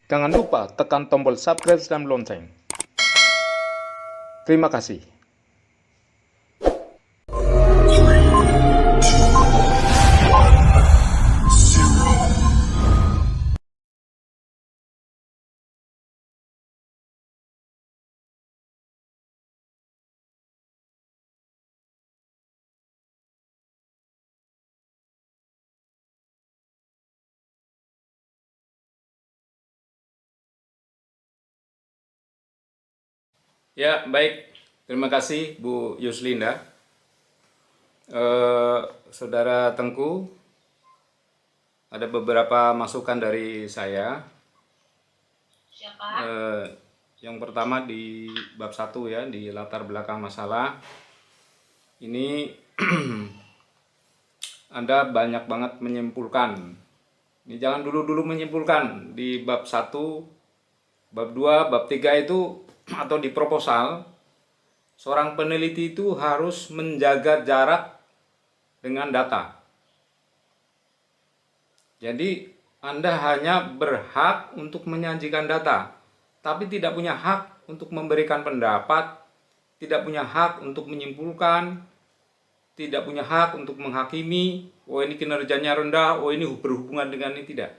Jangan lupa tekan tombol subscribe dan lonceng. Terima kasih. Ya, baik. Terima kasih Bu Yuslinda. Saudara Tengku, ada beberapa masukan dari saya. Yang pertama di bab 1 ya, di latar belakang masalah. Ini Anda banyak banget menyimpulkan. Ini jangan dulu-dulu menyimpulkan di bab 1, bab 2, bab 3 itu atau di proposal. Seorang peneliti itu harus menjaga jarak dengan data. Jadi Anda hanya berhak untuk menyajikan data, tapi tidak punya hak untuk memberikan pendapat, tidak punya hak untuk menyimpulkan, tidak punya hak untuk menghakimi, oh ini kinerjanya rendah, oh ini berhubungan dengan ini, tidak.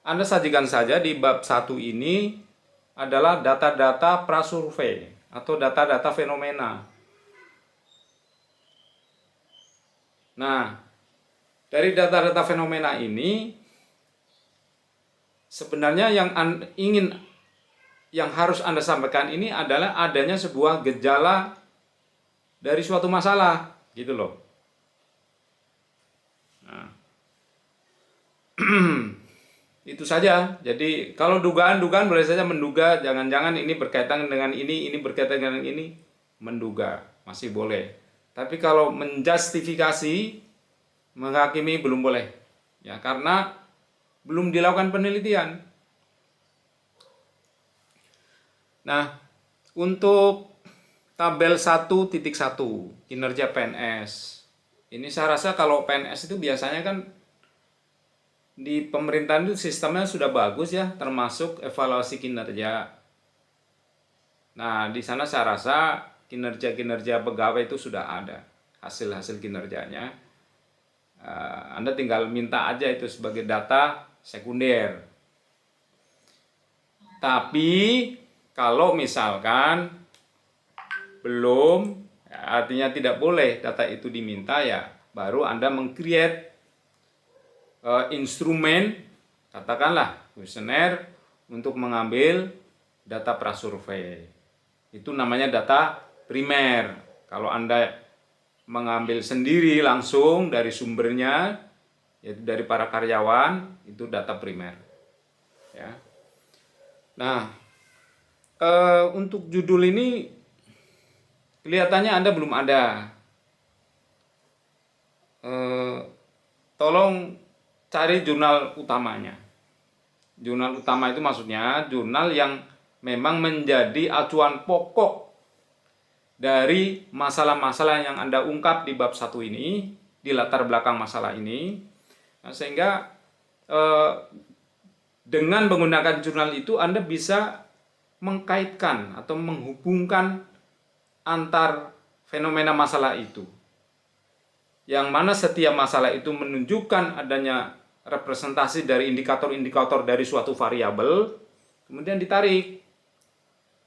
Anda sajikan saja di bab 1 ini adalah data-data prasurvei atau data-data fenomena. Nah, dari data-data fenomena ini sebenarnya yang harus Anda sampaikan ini adalah adanya sebuah gejala dari suatu masalah, gitu loh. Nah, itu saja. Jadi kalau dugaan-dugaan boleh saja menduga, jangan-jangan ini berkaitan dengan ini berkaitan dengan ini, menduga masih boleh. Tapi kalau menjustifikasi, menghakimi belum boleh. Ya, karena belum dilakukan penelitian. Nah, untuk tabel 1.1 kinerja PNS. Ini saya rasa kalau PNS itu biasanya kan di pemerintahan itu sistemnya sudah bagus ya, termasuk evaluasi kinerja. Nah, di sana saya rasa kinerja-kinerja pegawai itu sudah ada hasil-hasil kinerjanya. Anda tinggal minta aja itu sebagai data sekunder. Tapi kalau misalkan belum, ya, artinya tidak boleh data itu diminta, ya baru Anda meng-create instrumen, katakanlah kuesioner untuk mengambil data prasurvei. Itu namanya data primer. Kalau Anda mengambil sendiri langsung dari sumbernya, yaitu dari para karyawan, itu data primer. Ya. Nah, untuk judul ini kelihatannya Anda belum ada. Tolong cari jurnal utamanya. Jurnal utama itu maksudnya jurnal yang memang menjadi acuan pokok dari masalah-masalah yang Anda ungkap di bab 1 ini, di latar belakang masalah ini. Nah, sehingga dengan menggunakan jurnal itu Anda bisa mengkaitkan atau menghubungkan antar fenomena masalah itu. Yang mana setiap masalah itu menunjukkan adanya representasi dari indikator-indikator dari suatu variabel, kemudian ditarik.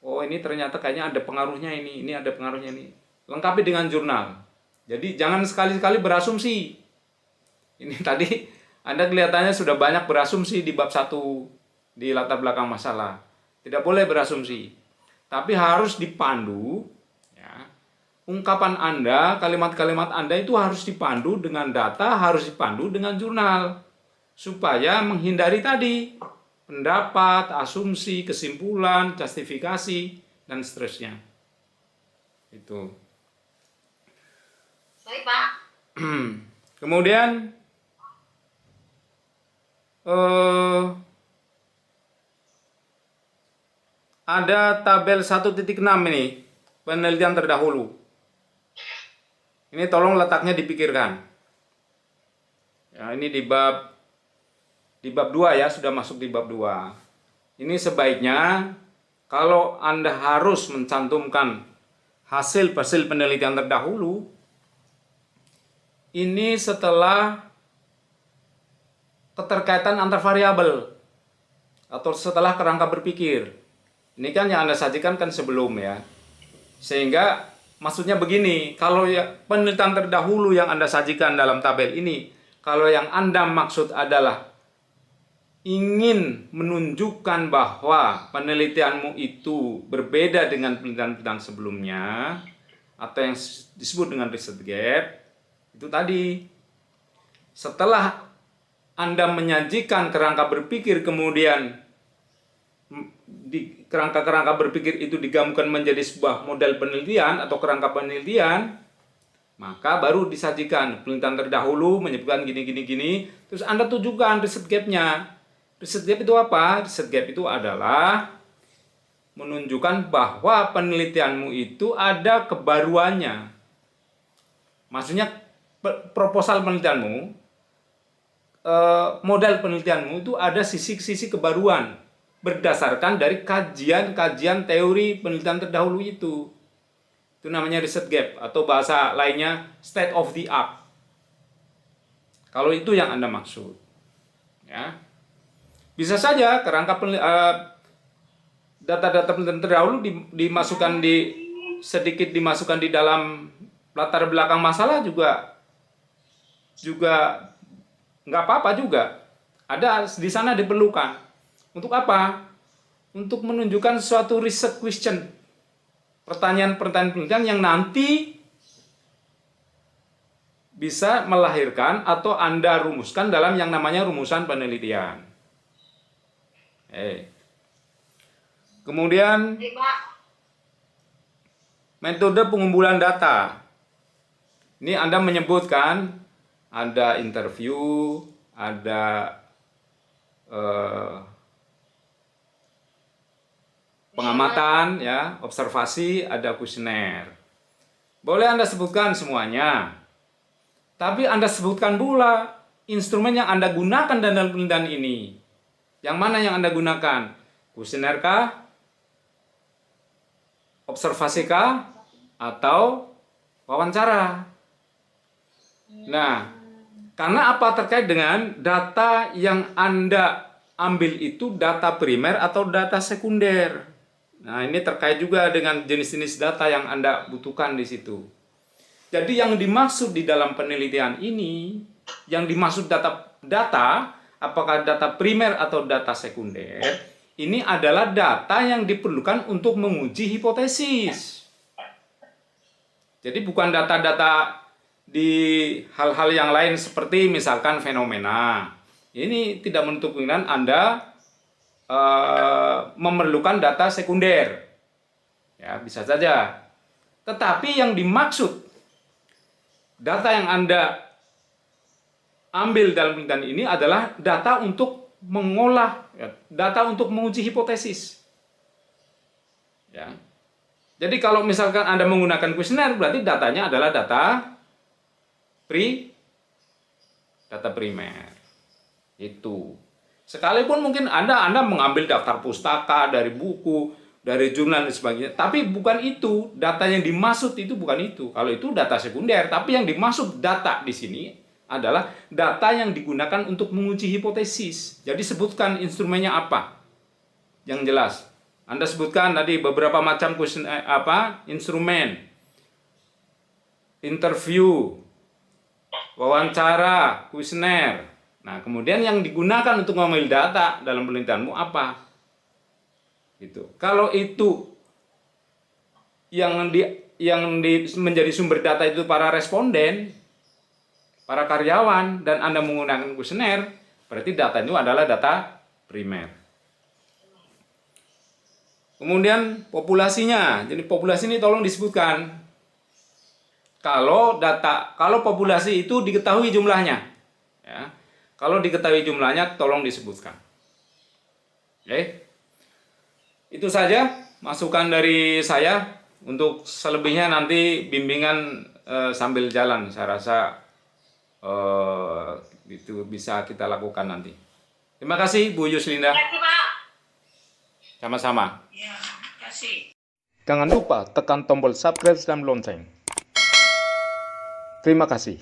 Oh, ini ternyata kayaknya ada pengaruhnya ini ada pengaruhnya ini. Lengkapi dengan jurnal. Jadi jangan sekali-kali berasumsi. Ini tadi Anda kelihatannya sudah banyak berasumsi di bab 1 di latar belakang masalah. Tidak boleh berasumsi. Tapi harus dipandu, ya. Ungkapan Anda, kalimat-kalimat Anda itu harus dipandu dengan data, harus dipandu dengan jurnal. Supaya menghindari tadi pendapat, asumsi, kesimpulan, justifikasi, dan seterusnya. Itu. Baik, Pak. Kemudian ada tabel 1.6 ini, penelitian terdahulu. Ini tolong letaknya dipikirkan. Ya, ini di bab 2 ya, sudah masuk di bab 2. ini sebaiknya kalau Anda harus mencantumkan hasil-hasil penelitian terdahulu, ini setelah keterkaitan antar variabel atau setelah kerangka berpikir. Ini kan yang Anda sajikan kan sebelum ya. Sehingga maksudnya begini, kalau ya penelitian terdahulu yang Anda sajikan dalam tabel ini, kalau yang Anda maksud adalah ingin menunjukkan bahwa penelitianmu itu berbeda dengan penelitian-penelitian sebelumnya atau yang disebut dengan riset gap, itu tadi setelah Anda menyajikan kerangka berpikir, kemudian di kerangka-kerangka berpikir itu digabungkan menjadi sebuah model penelitian atau kerangka penelitian, maka baru disajikan penelitian terdahulu menyebutkan gini, terus Anda tunjukkan riset gap-nya. Riset gap itu apa? Riset gap itu adalah menunjukkan bahwa penelitianmu itu ada kebaruannya. Maksudnya proposal penelitianmu, model penelitianmu itu ada sisi-sisi kebaruan berdasarkan dari kajian-kajian teori penelitian terdahulu itu. Itu namanya riset gap atau bahasa lainnya state of the art. Kalau itu yang Anda maksud. Ya. Bisa saja kerangka data-data penelitian terdahulu sedikit dimasukkan di dalam latar belakang masalah juga nggak apa-apa juga. Ada di sana diperlukan. Untuk apa? Untuk menunjukkan suatu research question. Pertanyaan-pertanyaan penelitian yang nanti bisa melahirkan atau Anda rumuskan dalam yang namanya rumusan penelitian. Kemudian metode pengumpulan data. Ini Anda menyebutkan ada interview, ada pengamatan, ya, observasi, ada kuesioner. Boleh Anda sebutkan semuanya. Tapi Anda sebutkan pula instrumen yang Anda gunakan dalam penelitian ini. Yang mana yang Anda gunakan? Kuesioner kah? Observasi kah? Atau wawancara? Nah, karena apa? Terkait dengan data yang Anda ambil itu data primer atau data sekunder. Nah, ini terkait juga dengan jenis-jenis data yang Anda butuhkan di situ. Jadi yang dimaksud di dalam penelitian ini, yang dimaksud data, apakah data primer atau data sekunder, ini adalah data yang diperlukan untuk menguji hipotesis. Jadi bukan data-data di hal-hal yang lain seperti misalkan fenomena. Ini tidak menutup kemungkinan Anda memerlukan data sekunder. Ya, bisa saja. Tetapi yang dimaksud data yang Anda ambil dalam penelitian ini adalah data untuk mengolah, ya, data untuk menguji hipotesis. Ya. Jadi kalau misalkan Anda menggunakan kuesioner, berarti datanya adalah data primer. Itu. Sekalipun mungkin Anda mengambil daftar pustaka dari buku, dari jurnal dan sebagainya, tapi bukan itu. Data yang dimaksud itu bukan itu. Kalau itu data sekunder, tapi yang dimaksud data di sini adalah data yang digunakan untuk menguji hipotesis. Jadi sebutkan instrumennya apa? Yang jelas. Anda sebutkan tadi beberapa macam instrumen. Interview, wawancara, kuesioner. Nah, kemudian yang digunakan untuk mengambil data dalam penelitianmu apa? Gitu. Kalau itu yang menjadi sumber data itu para responden, para karyawan, dan Anda menggunakan kuesioner, berarti data itu adalah data primer. Kemudian populasinya. Jadi populasi ini tolong disebutkan. Kalau populasi itu diketahui jumlahnya, ya. Kalau diketahui jumlahnya, tolong disebutkan. Oke. Itu saja masukan dari saya. Untuk selebihnya nanti bimbingan sambil jalan. Saya rasa itu bisa kita lakukan nanti. Terima kasih Bu Yuslinda. Sama-sama. Ya, kasih. Jangan lupa tekan tombol subscribe dan lonceng. Terima kasih.